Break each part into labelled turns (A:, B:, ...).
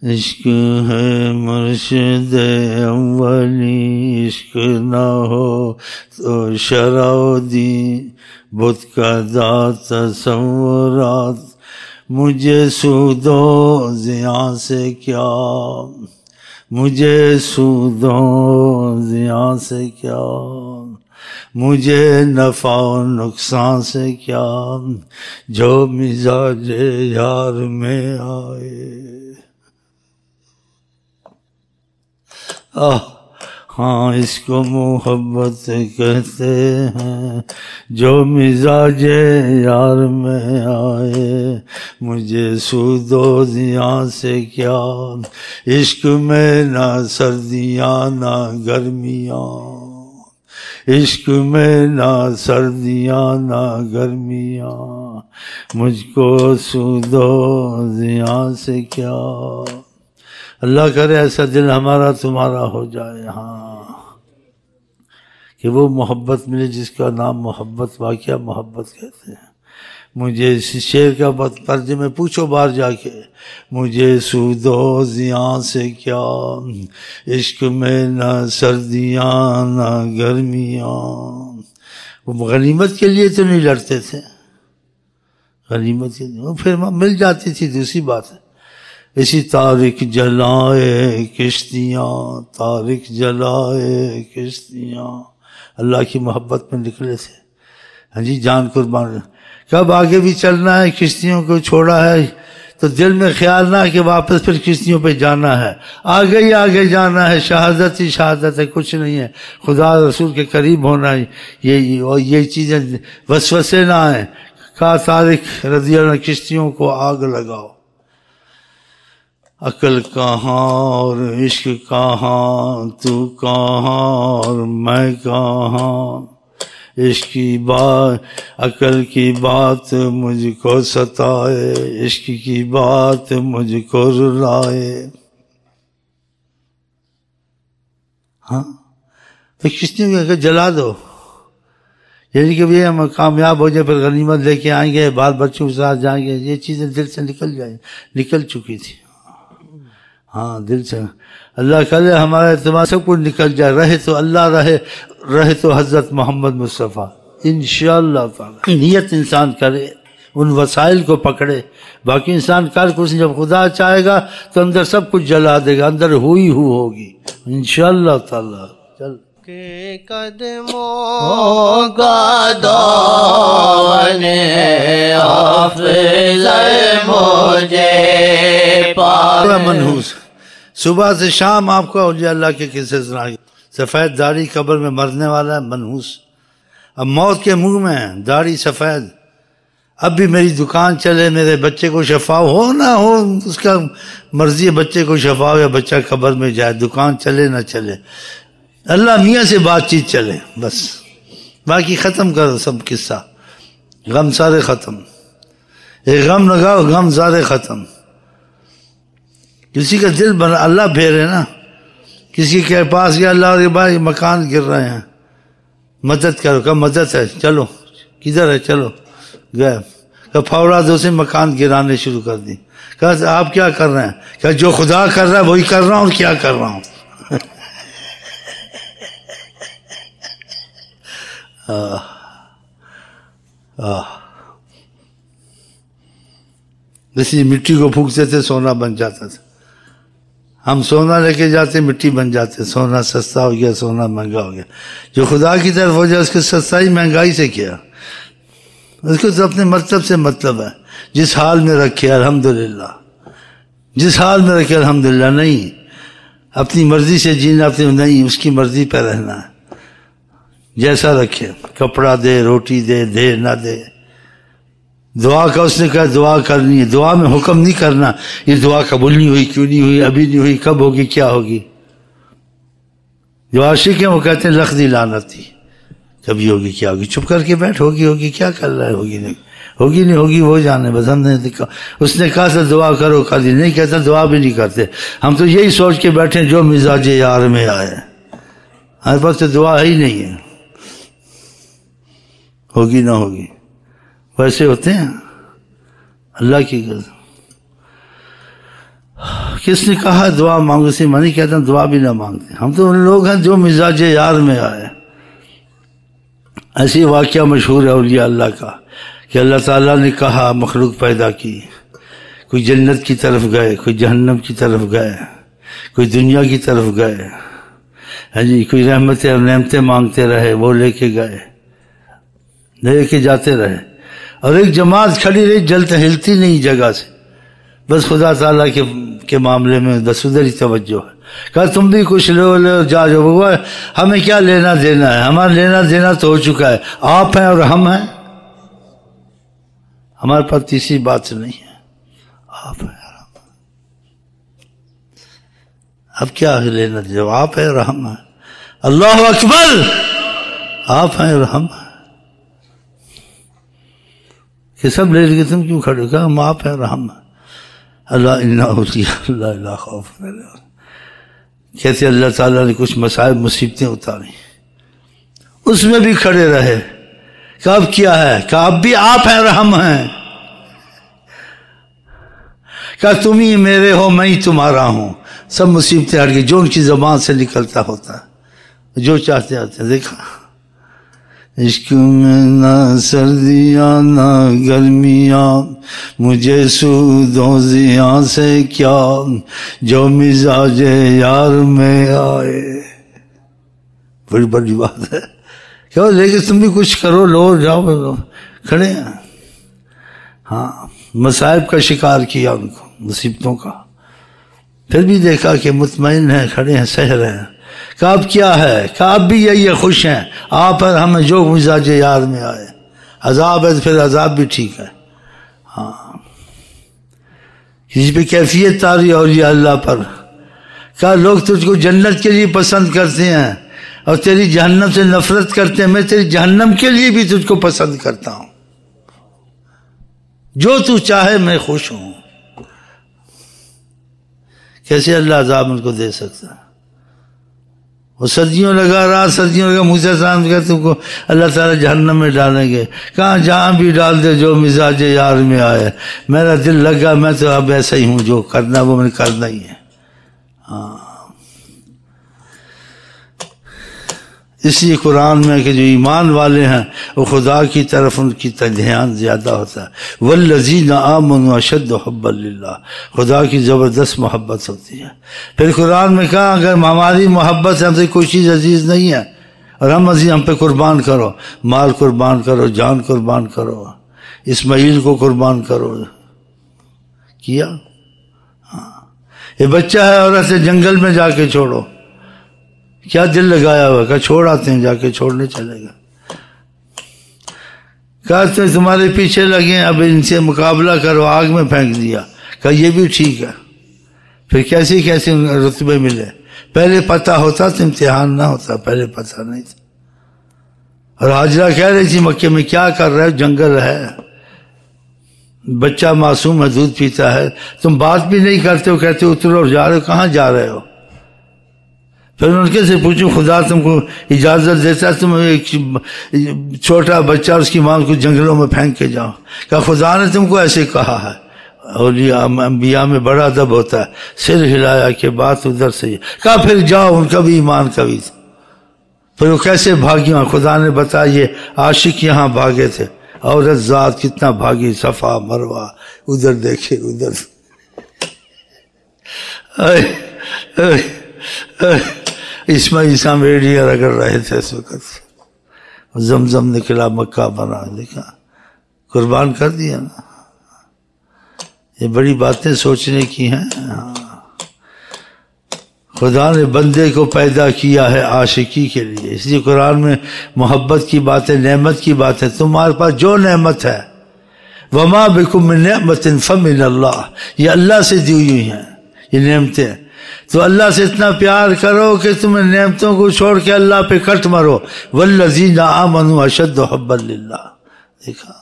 A: عشق ہے مرشد اولی، عشق نہ ہو تو شرع دی، بت کا داد تصورات، مجھے سود و زیاں سے کیا، مجھے سود و زیاں سے کیا، مجھے نفع و نقصان سے کیا، جو مزاج یار میں آئے۔ ہاں اس کو محبت کہتے ہیں، جو مزاج یار میں آئے، مجھے سود و زیاں سے کیا، عشق میں نہ سردیاں نہ گرمیاں، عشق میں نہ سردیاں نہ گرمیاں، مجھ کو سود و زیاں سے کیا۔ اللہ کرے ایسا دل ہمارا تمہارا ہو جائے، ہاں، کہ وہ محبت ملے جس کا نام محبت، واقعہ محبت کہتے ہیں۔ مجھے اس شعر کا ترجمہ پوچھو باہر جا کے، مجھے سود و زیاں سے کیا، عشق میں نہ سردیاں نہ گرمیاں۔ وہ غنیمت کے لیے تو نہیں لڑتے تھے، غنیمت کے لیے وہ پھر مل جاتی تھی دوسری بات ہے۔ اسی تاریخ جلائے کشتیاں، تاریخ جلائے کشتیاں، اللہ کی محبت میں نکلے تھے، ہاں جی، جان قربان۔ کب آگے بھی چلنا ہے، کشتیوں کو چھوڑا ہے تو دل میں خیال نہ کہ واپس پھر کشتیوں پہ جانا ہے، آگے ہی آگے جانا ہے، شہادت ہی شہادت ہے، کچھ نہیں ہے، خدا رسول کے قریب ہونا ہے، یہ چیزیں وسوسے نہ آئیں۔ کہا طارق رضی اللہ عنہ کشتیوں کو آگ لگاؤ، عقل کہاں اور عشق کہاں، تو کہاں اور میں کہاں، عشق کی بات عقل کی بات مجھ کو ستائے، عشق کی بات مجھ کو رلائے۔ ہاں تو کشتیوں کو جلا دو، یعنی کہ بھی ہم کامیاب ہو جائے، پھر غنیمت لے کے آئیں گے، بال بچوں کے ساتھ جائیں گے، یہ چیزیں دل سے نکل جائیں، نکل چکی تھی، ہاں دل سے۔ اللہ کرے ہمارا اعتماد سب کچھ نکل جائے، رہے تو اللہ، رہے تو حضرت محمد مصطفیٰ، انشاءاللہ تعالی۔ نیت انسان کرے، ان وسائل کو پکڑے، باقی انسان کر کچھ نہیں، جب خدا چاہے گا تو اندر سب کچھ جلا دے گا، اندر ہوئی ہوگی انشاءاللہ تعالی۔ چل
B: کے قدموں کا دامن حافظ مجھے پا
A: منحوس۔ صبح سے شام آپ کو اولیاء اللہ کے قصے سنائے، سفید داڑھی قبر میں مرنے والا ہے منحوس، اب موت کے منہ میں ہے، داڑھی سفید، اب بھی میری دکان چلے، میرے بچے کو شفا ہو نہ ہو اس کا مرضی ہے، بچے کو شفا ہو یا بچہ قبر میں جائے، دکان چلے نہ چلے، اللہ میاں سے بات چیت چلے بس، باقی ختم کرو سب قصہ، غم سارے ختم، ایک غم لگاؤ غم سارے ختم۔ کسی کا دل بنا اللہ پھیرے نا، کسی کے پاس گیا اللہ کے بھائی مکان گر رہے ہیں، مدد کرو، کہ مدد ہے، چلو کدھر ہے، چلو گئے، کہ پھاوڑا دو سے مکان گرانے شروع کر دی، کہا آپ کیا کر رہے ہیں، کہ جو خدا کر رہا ہے وہی کر رہا ہوں، کیا کر رہا ہوں۔ جیسے مٹی کو پھونکتے تھے سونا بن جاتا تھا، ہم سونا لے کے جاتے مٹی بن جاتے، سونا سستا ہو گیا، سونا مہنگا ہو گیا۔ جو خدا کی طرف ہو جائے اس کے سستائی مہنگائی سے کیا، اس کو تو اپنے مطلب سے مطلب ہے، جس حال میں رکھے الحمدللہ، جس حال میں رکھے الحمدللہ، نہیں اپنی مرضی سے جینا، اپنی نہیں اس کی مرضی پہ رہنا ہے، جیسا رکھے، کپڑا دے، روٹی دے، دے نہ دے، دعا کا اس نے کہا دعا کرنی ہے، دعا میں حکم نہیں کرنا یہ دعا قبول نہیں ہوئی، کیوں نہیں ہوئی، ابھی نہیں ہوئی، کب ہوگی، کیا ہوگی۔ جو عاشق ہیں وہ کہتے ہیں لخ دی لعنت تھی، کبھی ہوگی کیا ہوگی، چپ کر کے بیٹھ، ہوگی کیا کر رہا ہے، ہوگی نہیں ہوگی وہ جانے، بس ہم نے اس نے کہا تھا دعا کرو، کبھی نہیں کہتا، دعا بھی نہیں کرتے، ہم تو یہی سوچ کے بیٹھے جو مزاج یار میں آئے، ہمارے پاس تو دعا ہی نہیں ہے، ہوگی نہ ہوگی، ویسے ہوتے ہیں اللہ کی قسم۔ کس نے کہا دعا مانگو سے؟ میں نہیں کہتا دعا بھی نہ مانگتے، ہم تو ان لوگ ہیں جو مزاج یار میں آئے۔ ایسی واقعہ مشہور ہے اولیاء اللہ کا کہ اللہ تعالیٰ نے کہا مخلوق پیدا کی، کوئی جنت کی طرف گئے، کوئی جہنم کی طرف گئے، کوئی دنیا کی طرف گئے، ہاں جی، کوئی رحمتیں اور نعمتیں مانگتے رہے، وہ لے کے گئے، لے کے جاتے رہے، اور ایک جماعت کھڑی رہی جلتے ہلتی نہیں جگہ سے، بس خدا تعالیٰ کے معاملے میں بس ادھر ہی توجہ ہے۔ کہا تم بھی کچھ لو جا جو، ہمیں کیا لینا دینا ہے، ہمارا لینا دینا تو ہو چکا ہے، آپ ہیں اور ہم ہیں، ہمارے پاس تیسری بات نہیں ہے، آپ ہیں اور ہم ہیں، اب کیا لینا دینا، آپ ہیں اور ہم ہیں، اللہ اکبر، آپ ہیں اور ہم ہیں، کہ سب لے کے تم کیوں کھڑے؟ کہا ہم آپ ہیں اور ہم ہیں، اللہ انا اولیاء اللہ لا خوف علیہم۔ کہتے اللہ تعالیٰ نے کچھ مصائب مصیبتیں اتاری، اس میں بھی کھڑے رہے، کہ اب کیا ہے؟ کہ اب بھی آپ ہیں اور ہم ہیں، کہ تم ہی میرے ہو میں ہی تمہارا ہوں، سب مصیبتیں ہٹ گئی، جو ان کی زبان سے نکلتا ہوتا ہے، جو چاہتے آتے ہیں۔ دیکھا عشق میں نہ سردیاں نہ گرمیاں، مجھے سود و زیاں سے کیا، جو مزاج یار میں آئے۔ بڑی بڑی بات ہے، کیا لیکن تم بھی کچھ کرو، لو جاؤ، کھڑے ہیں۔ ہاں، مصائب کا شکار کیا ان کو، مصیبتوں کا، پھر بھی دیکھا کہ مطمئن ہیں، کھڑے ہیں، سہ رہے ہیں۔ کہ اب کیا ہے؟ کہ اب بھی یہی ہے، خوش ہیں آپ پر، ہمیں جو مزاج یار میں آئے، عذاب ہے تو پھر عذاب بھی ٹھیک ہے۔ ہاں، کسی پہ کیفیت تاری اولیاء اللہ پر، کہ لوگ تجھ کو جنت کے لیے پسند کرتے ہیں اور تیری جہنم سے نفرت کرتے ہیں، میں تیری جہنم کے لیے بھی تجھ کو پسند کرتا ہوں، جو تو چاہے میں خوش ہوں۔ کیسے اللہ عذاب ان کو دے سکتا ہے؟ وہ سردیوں لگا رہا، سردیوں لگا، موسیٰ علیہ السلام کہ تم کو اللہ تعالیٰ جہنم میں ڈالیں گے، کہاں جہاں بھی ڈال دے جو مزاج یار میں آئے، میرا دل لگا، میں تو اب ایسا ہی ہوں، جو کرنا وہ میں نے کرنا ہی ہے۔ ہاں، اس لیے قرآن میں کہ جو ایمان والے ہیں وہ خدا کی طرف ان کی دھیان زیادہ ہوتا ہے، والذین آمنوا اشد حبا للہ، خدا کی زبردست محبت ہوتی ہے۔ پھر قرآن میں کہا اگر ہماری محبت ہم سے کوئی چیز عزیز نہیں ہے اور ہم پہ قربان کرو، مال قربان کرو، جان قربان کرو، اسماعیل کو قربان کرو، کیا؟ ہاں، یہ بچہ ہے عورت سے جنگل میں جا کے چھوڑو، کیا دل لگایا ہوا، کہ چھوڑ آتے ہیں، جا کے چھوڑنے چلے گا، کہا تمہارے پیچھے لگے اب ان سے مقابلہ کرو، آگ میں پھینک دیا، کہا یہ بھی ٹھیک ہے۔ پھر کیسے رتبے ملے؟ پہلے پتہ ہوتا تو امتحان نہ ہوتا، پہلے پتہ نہیں تھا۔ اور حاجرہ کہہ رہی تھی مکے میں کیا کر رہے ہو، جنگل ہے، بچہ معصوم ہے، دودھ پیتا ہے، تم بات بھی نہیں کرتے ہو، کہتے اترو، جا رہے ہو، کہاں جا رہے ہو؟ پھر ان کے سے پوچھوں خدا تم کو اجازت دیتا ہے تم ایک چھوٹا بچہ اور اس کی ماں کو جنگلوں میں پھینک کے جاؤ؟ کہ خدا نے تم کو ایسے کہا ہے۔ اولیاء انبیاء میں بڑا ادب ہوتا ہے، سر ہلایا کہ بات ادھر سے ہے، کہا پھر جاؤ، ان کا بھی ایمان کبھی تھا۔ پھر وہ کیسے بھاگی، خدا نے بتایا یہ عاشق یہاں بھاگے تھے، عورت ذات کتنا بھاگی، صفا مروہ، ادھر دیکھے ادھر، اسماعیل اسلام ریڈیاں رگڑ رہے تھے اس وقت، زمزم نکلا، مکہ بنا، دیکھا قربان کر دیا نا۔ یہ بڑی باتیں سوچنے کی ہیں۔ خدا نے بندے کو پیدا کیا ہے عاشقی کے لیے، اس لیے قرآن میں محبت کی باتیں، نعمت کی باتیں، تمہارے پاس جو نعمت ہے، وما بکم من نعمت فمن اللہ، یہ اللہ سے دی ہوئی ہیں یہ نعمتیں، تو اللہ سے اتنا پیار کرو کہ تم نعمتوں کو چھوڑ کے اللہ پہ کٹ مرو، والذین آمنوا اشد حبا للہ۔ دیکھا،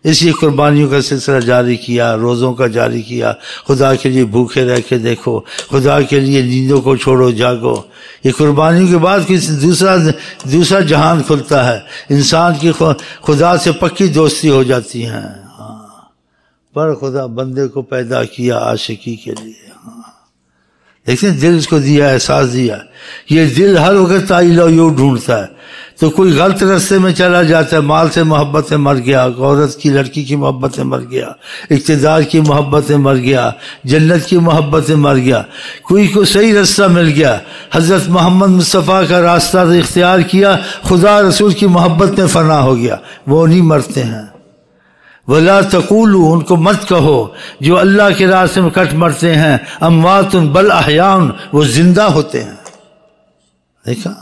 A: اس لیے قربانیوں کا سلسلہ جاری کیا، روزوں کا جاری کیا، خدا کے لیے بھوکے رہ کے دیکھو، خدا کے لیے نیندوں کو چھوڑو، جاگو۔ یہ قربانیوں کے بعد کسی دوسرا جہان کھلتا ہے، انسان کی خدا سے پکی دوستی ہو جاتی ہے۔ پر خدا بندے کو پیدا کیا عاشقی کے لیے۔ دیکھیں دل اس کو دیا، احساس دیا. یہ دل ہر وقت آئی لو یو ڈھونڈتا ہے. تو کوئی غلط راستے میں چلا جاتا ہے، مال سے محبت سے مر گیا، عورت کی لڑکی کی محبت سے مر گیا، اقتدار کی محبت سے مر گیا، جنت کی محبت سے مر گیا. کوئی کو صحیح راستہ مل گیا، حضرت محمد مصطفیٰ کا راستہ اختیار کیا، خدا رسول کی محبت میں فنا ہو گیا، وہ نہیں مرتے ہیں. وَلَا تَقُولُوا، ان کو مت کہو جو اللہ کے راستے میں کٹ مرتے ہیں، اموات بل احیاء، وہ زندہ ہوتے ہیں. دیکھا